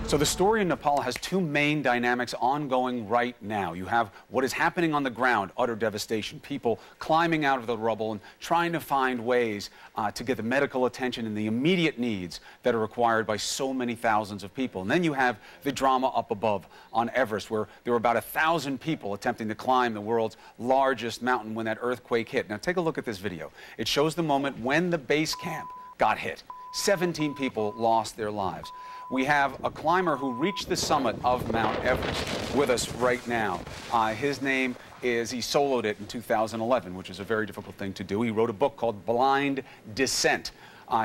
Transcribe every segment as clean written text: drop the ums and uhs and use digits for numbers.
So the story in Nepal has two main dynamics ongoing right now. You have what is happening on the ground, utter devastation, people climbing out of the rubble and trying to find ways to get the medical attention and the immediate needs that are required by so many thousands of people. And then you have the drama up above on Everest, where there were about 1,000 people attempting to climb the world's largest mountain when that earthquake hit. Now take a look at this video. It shows the moment when the base camp got hit. 17 people lost their lives. We have a climber who reached the summit of Mount Everest with us right now. His name is, he soloed it in 2011, which is a very difficult thing to do. He wrote a book called Blind Descent.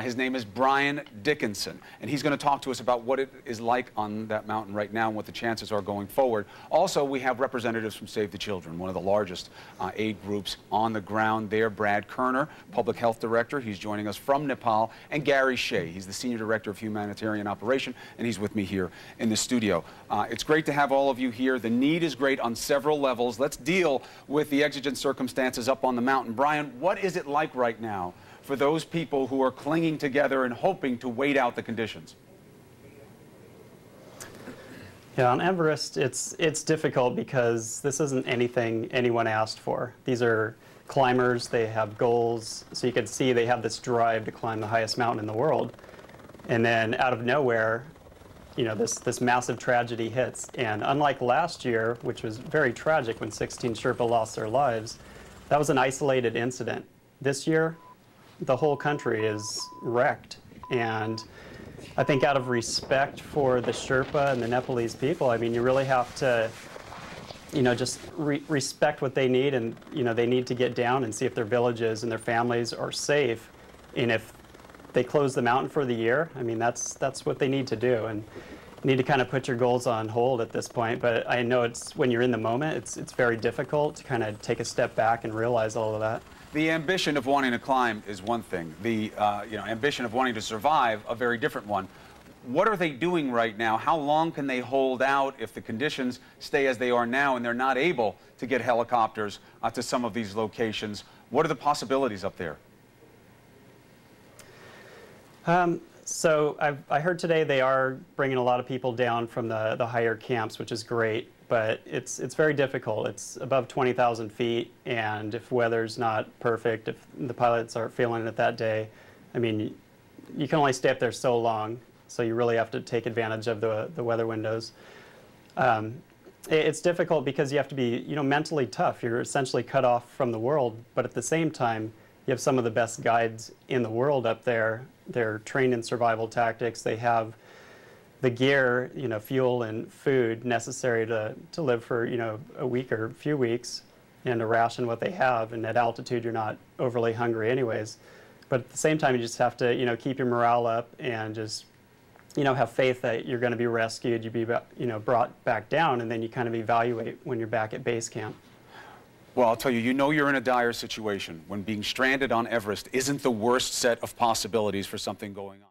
His name is Brian Dickinson, and he's going to talk to us about what it is like on that mountain right now and what the chances are going forward. Also, we have representatives from Save the Children, one of the largest aid groups on the ground there. Brad Kerner, Public Health Director, he's joining us from Nepal, and Gary Shea, he's the Senior Director of Humanitarian Operation, and he's with me here in the studio. It's great to have all of you here. The need is great on several levels. Let's deal with the exigent circumstances up on the mountain. Brian, what is it like right now for those people who are clinging together and hoping to wait out the conditions? Yeah, on Everest, it's difficult because this isn't anything anyone asked for. These are climbers, they have goals, so you can see they have this drive to climb the highest mountain in the world. And then out of nowhere, you know, this massive tragedy hits. And unlike last year, which was very tragic when 16 Sherpa lost their lives, that was an isolated incident. This year, the whole country is wrecked, and I think out of respect for the Sherpa and the Nepalese people, I mean, you really have to, you know, just respect what they need, and, you know, they need to get down and see if their villages and their families are safe, and if they close the mountain for the year, I mean, that's what they need to do, and you need to kind of put your goals on hold at this point. But I know it's, when you're in the moment, it's very difficult to kind of take a step back and realize all of that. The ambition of wanting to climb is one thing. The ambition of wanting to survive, a very different one. What are they doing right now? How long can they hold out if the conditions stay as they are now and they're not able to get helicopters to some of these locations? What are the possibilities up there? So I heard today they are bringing a lot of people down from the higher camps, which is great. But it's very difficult. It's above 20,000 feet, and if weather's not perfect, if the pilots aren't feeling it that day, I mean, you can only stay up there so long, so you really have to take advantage of the weather windows. It's difficult because you have to be, you know, mentally tough. You're essentially cut off from the world, but at the same time, you have some of the best guides in the world up there. They're trained in survival tactics. They have the gear, you know, fuel and food necessary to live for, you know, a week or a few weeks, and to ration what they have. And at altitude, you're not overly hungry anyways. But at the same time, you just have to, you know, keep your morale up and just, you know, have faith that you're going to be rescued, you'll be, you know, brought back down, and then you kind of evaluate when you're back at base camp. Well, I'll tell you, you know you're in a dire situation when being stranded on Everest isn't the worst set of possibilities for something going on.